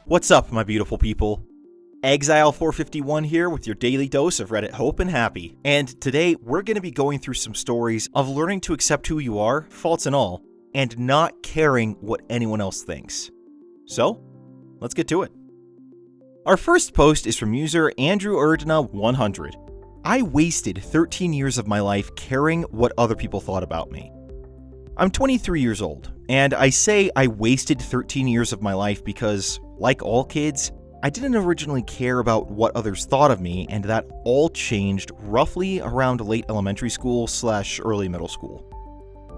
What's up, my beautiful people? Exile451 here with your daily dose of Reddit hope and happy. And today, we're going to be going through some stories of learning to accept who you are, faults and all, and not caring what anyone else thinks. So, let's get to it. Our first post is from user Andrew Erdna 100. I wasted 13 years of my life caring what other people thought about me. I'm 23 years old, and I say I wasted 13 years of my life because, like all kids, I didn't originally care about what others thought of me, and that all changed roughly around late elementary school / early middle school.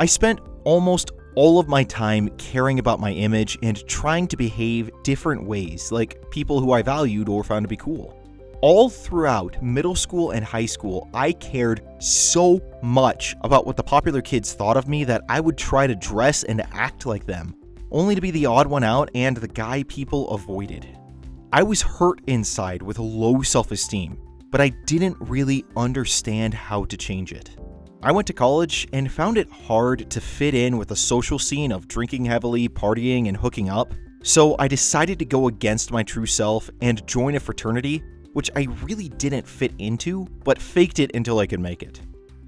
I spent almost all of my time caring about my image and trying to behave different ways, like people who I valued or found to be cool. All throughout middle school and high school, I cared so much about what the popular kids thought of me that I would try to dress and act like them, only to be the odd one out and the guy people avoided. I was hurt inside with low self-esteem, but I didn't really understand how to change it. I went to college and found it hard to fit in with the social scene of drinking heavily, partying, and hooking up, so I decided to go against my true self and join a fraternity, which I really didn't fit into, but faked it until I could make it.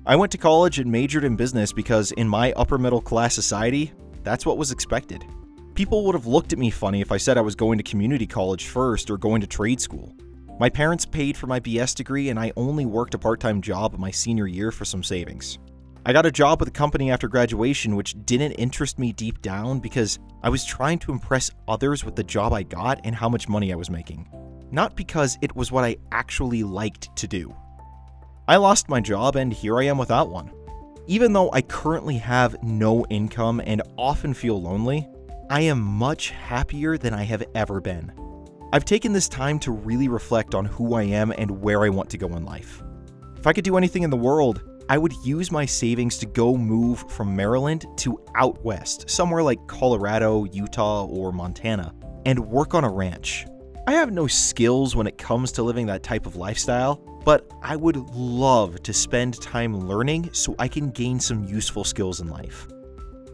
I went to college and majored in business because in my upper middle class society, that's what was expected. People would have looked at me funny if I said I was going to community college first or going to trade school. My parents paid for my BS degree and I only worked a part-time job my senior year for some savings. I got a job with a company after graduation which didn't interest me deep down because I was trying to impress others with the job I got and how much money I was making, not because it was what I actually liked to do. I lost my job and here I am without one. Even though I currently have no income and often feel lonely, I am much happier than I have ever been. I've taken this time to really reflect on who I am and where I want to go in life. If I could do anything in the world, I would use my savings to go move from Maryland to out west, somewhere like Colorado, Utah, or Montana, and work on a ranch. I have no skills when it comes to living that type of lifestyle, but I would love to spend time learning so I can gain some useful skills in life.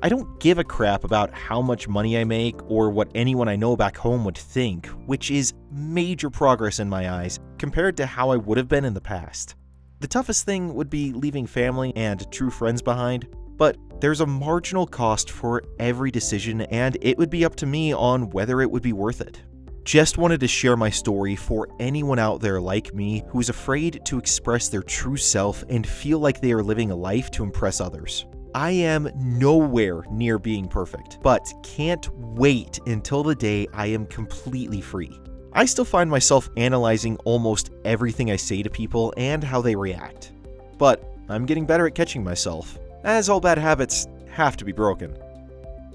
I don't give a crap about how much money I make or what anyone I know back home would think, which is major progress in my eyes compared to how I would have been in the past. The toughest thing would be leaving family and true friends behind, but there's a marginal cost for every decision and it would be up to me on whether it would be worth it. Just wanted to share my story for anyone out there like me who's afraid to express their true self and feel like they are living a life to impress others. I am nowhere near being perfect, but can't wait until the day I am completely free. I still find myself analyzing almost everything I say to people and how they react. But I'm getting better at catching myself, as all bad habits have to be broken.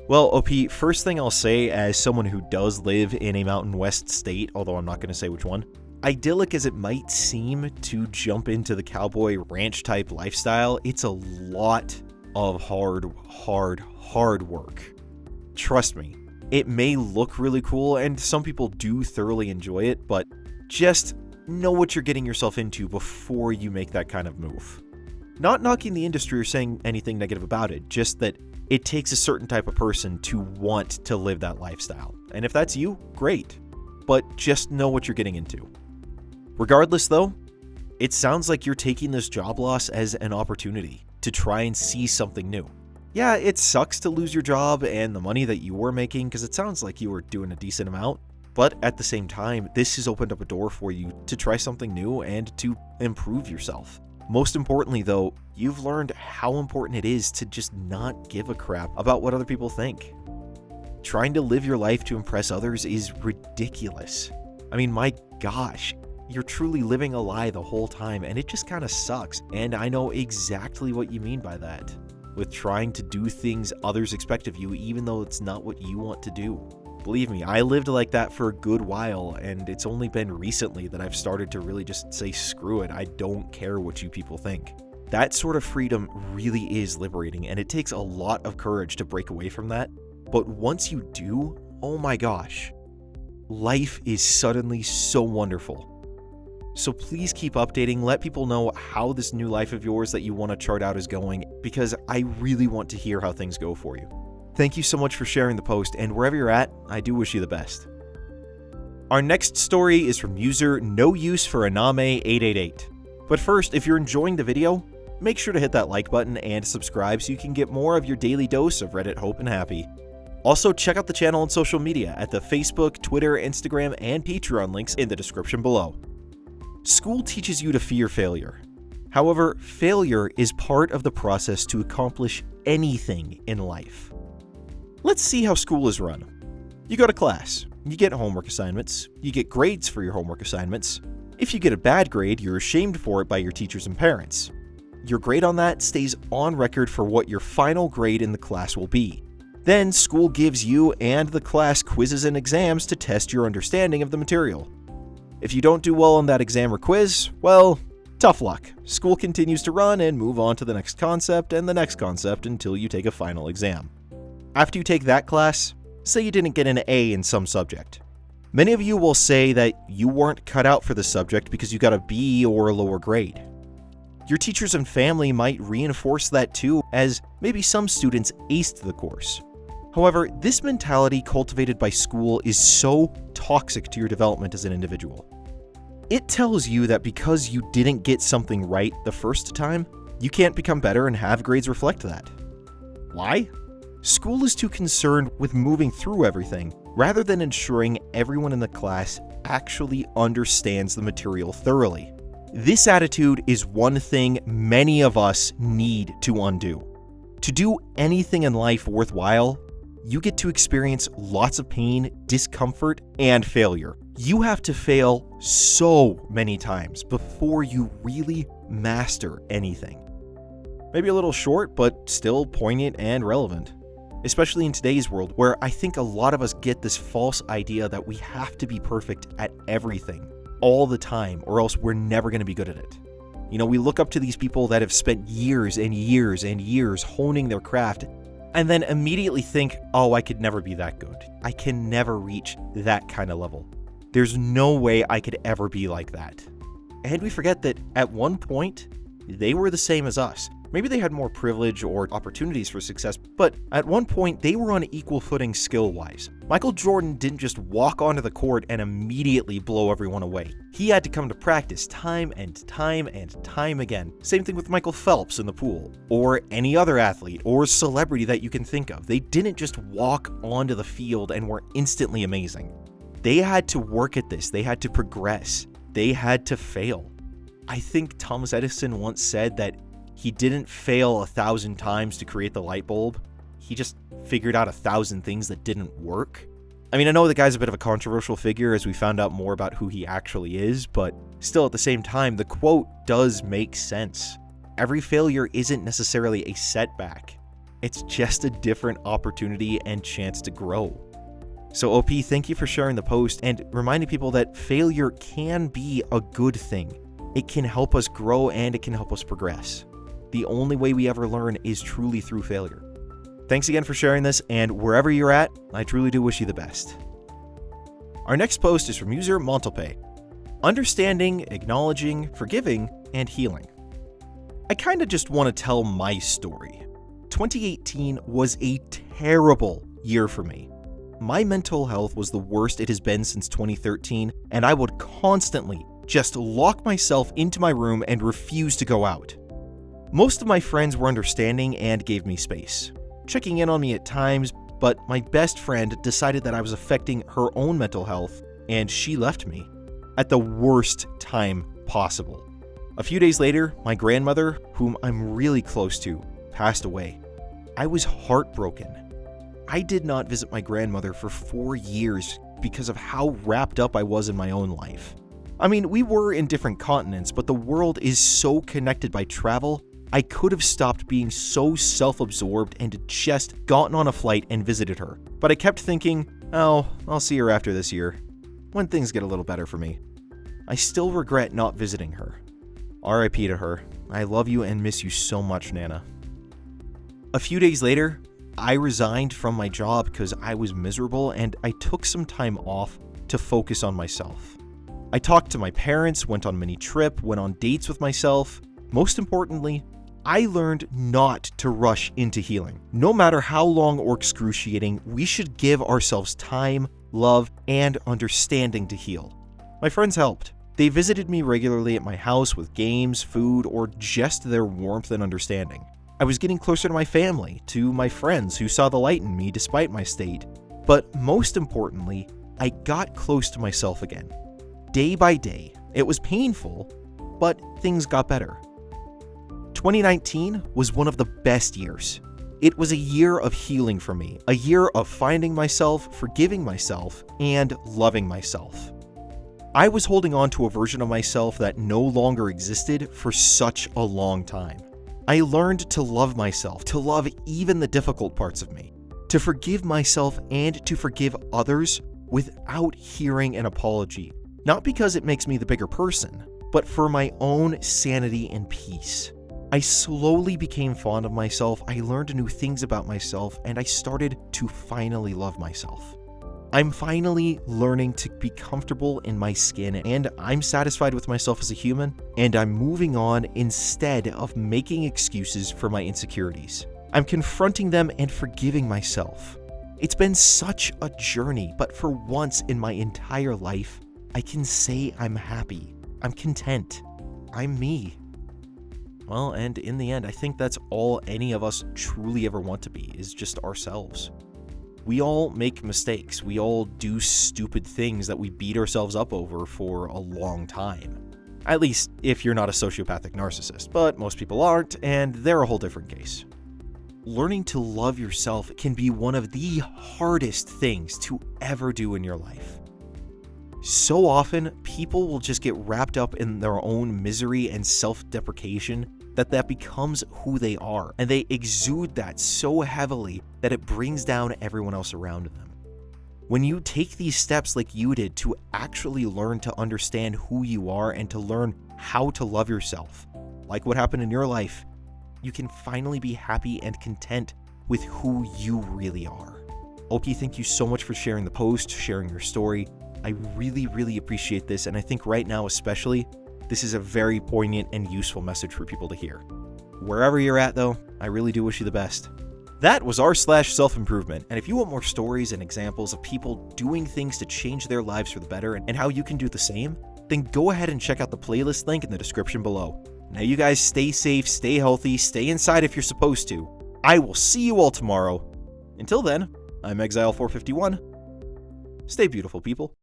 Well, OP, first thing I'll say as someone who does live in a Mountain West state, although I'm not going to say which one, idyllic as it might seem to jump into the cowboy ranch type lifestyle, it's a lot of hard work. Trust me, it may look really cool and some people do thoroughly enjoy it, but just know what you're getting yourself into before you make that kind of move. Not knocking the industry or saying anything negative about it, just that it takes a certain type of person to want to live that lifestyle. And if that's you, great. But just know what you're getting into. Regardless though, it sounds like you're taking this job loss as an opportunity to try and see something new. Yeah, it sucks to lose your job and the money that you were making because it sounds like you were doing a decent amount, but at the same time, this has opened up a door for you to try something new and to improve yourself. Most importantly though, you've learned how important it is to just not give a crap about what other people think. Trying to live your life to impress others is ridiculous. I mean, my gosh, you're truly living a lie the whole time and it just kind of sucks. And I know exactly what you mean by that, with trying to do things others expect of you even though it's not what you want to do. Believe me, I lived like that for a good while and it's only been recently that I've started to really just say screw it, I don't care what you people think. That sort of freedom really is liberating and it takes a lot of courage to break away from that. But once you do, oh my gosh, life is suddenly so wonderful. So please keep updating, let people know how this new life of yours that you want to chart out is going, because I really want to hear how things go for you. Thank you so much for sharing the post, and wherever you're at, I do wish you the best. Our next story is from user No Use for Aname888. But first, if you're enjoying the video, make sure to hit that like button and subscribe so you can get more of your daily dose of Reddit Hope and Happy. Also, check out the channel on social media at the Facebook, Twitter, Instagram, and Patreon links in the description below. School teaches you to fear failure. However, failure is part of the process to accomplish anything in life. Let's see how school is run. You go to class, you get homework assignments, you get grades for your homework assignments. If you get a bad grade, you're ashamed for it by your teachers and parents. Your grade on that stays on record for what your final grade in the class will be. Then, school gives you and the class quizzes and exams to test your understanding of the material. If you don't do well on that exam or quiz, well, tough luck. School continues to run and move on to the next concept and the next concept until you take a final exam. After you take that class, say you didn't get an A in some subject. Many of you will say that you weren't cut out for the subject because you got a B or a lower grade. Your teachers and family might reinforce that too, as maybe some students aced the course. However, this mentality cultivated by school is so toxic to your development as an individual. It tells you that because you didn't get something right the first time, you can't become better and have grades reflect that. Why? School is too concerned with moving through everything, rather than ensuring everyone in the class actually understands the material thoroughly. This attitude is one thing many of us need to undo. To do anything in life worthwhile, you get to experience lots of pain, discomfort, and failure. You have to fail so many times before you really master anything. Maybe a little short, but still poignant and relevant. Especially in today's world, where I think a lot of us get this false idea that we have to be perfect at everything, all the time, or else we're never going to be good at it. You know, we look up to these people that have spent years and years and years honing their craft, and then immediately think, oh, I could never be that good. I can never reach that kind of level. There's no way I could ever be like that. And we forget that at one point, they were the same as us. Maybe they had more privilege or opportunities for success, but at one point, they were on equal footing skill-wise. Michael Jordan didn't just walk onto the court and immediately blow everyone away. He had to come to practice time and time and time again. Same thing with Michael Phelps in the pool, or any other athlete or celebrity that you can think of. They didn't just walk onto the field and were instantly amazing. They had to work at this. They had to progress. They had to fail. I think Thomas Edison once said that he didn't fail 1,000 times to create the light bulb. He just figured out 1,000 things that didn't work. I mean, I know the guy's a bit of a controversial figure as we found out more about who he actually is, but still at the same time, the quote does make sense. Every failure isn't necessarily a setback. It's just a different opportunity and chance to grow. So OP, thank you for sharing the post and reminding people that failure can be a good thing. It can help us grow and it can help us progress. The only way we ever learn is truly through failure. Thanks again for sharing this, and wherever you're at, I truly do wish you the best. Our next post is from user Montalpe. Understanding, acknowledging, forgiving, and healing. I kinda just want to tell my story. 2018 was a terrible year for me. My mental health was the worst it has been since 2013, and I would constantly just lock myself into my room and refuse to go out. Most of my friends were understanding and gave me space, checking in on me at times, but my best friend decided that I was affecting her own mental health, and she left me at the worst time possible. A few days later, my grandmother, whom I'm really close to, passed away. I was heartbroken. I did not visit my grandmother for 4 years because of how wrapped up I was in my own life. I mean, we were in different continents, but the world is so connected by travel, I could have stopped being so self-absorbed and just gotten on a flight and visited her. But I kept thinking, oh, I'll see her after this year, when things get a little better for me. I still regret not visiting her. RIP to her. I love you and miss you so much, Nana. A few days later, I resigned from my job because I was miserable and I took some time off to focus on myself. I talked to my parents, went on a mini trip, went on dates with myself. Most importantly, I learned not to rush into healing. No matter how long or excruciating, we should give ourselves time, love, and understanding to heal. My friends helped. They visited me regularly at my house with games, food, or just their warmth and understanding. I was getting closer to my family, to my friends who saw the light in me despite my state. But most importantly, I got close to myself again. Day by day. It was painful, but things got better. 2019 was one of the best years. It was a year of healing for me, a year of finding myself, forgiving myself, and loving myself. I was holding on to a version of myself that no longer existed for such a long time. I learned to love myself, to love even the difficult parts of me, to forgive myself and to forgive others without hearing an apology, not because it makes me the bigger person, but for my own sanity and peace. I slowly became fond of myself, I learned new things about myself, and I started to finally love myself. I'm finally learning to be comfortable in my skin, and I'm satisfied with myself as a human, and I'm moving on instead of making excuses for my insecurities. I'm confronting them and forgiving myself. It's been such a journey, but for once in my entire life, I can say I'm happy, I'm content, I'm me. Well, and in the end, I think that's all any of us truly ever want to be, is just ourselves. We all make mistakes. We all do stupid things that we beat ourselves up over for a long time. At least if you're not a sociopathic narcissist, but most people aren't, and they're a whole different case. Learning to love yourself can be one of the hardest things to ever do in your life. So often, people will just get wrapped up in their own misery and self-deprecation that becomes who they are, and they exude that so heavily that it brings down everyone else around them. When you take these steps like you did to actually learn to understand who you are and to learn how to love yourself, like what happened in your life, you can finally be happy and content with who you really are. Oki, thank you so much for sharing the post, sharing your story. I really, really appreciate this, and I think right now especially, this is a very poignant and useful message for people to hear. Wherever you're at though, I really do wish you the best. That was r/self-improvement, and if you want more stories and examples of people doing things to change their lives for the better and how you can do the same, then go ahead and check out the playlist link in the description below. Now you guys stay safe, stay healthy, stay inside if you're supposed to. I will see you all tomorrow. Until then, I'm Exile451. Stay beautiful, people.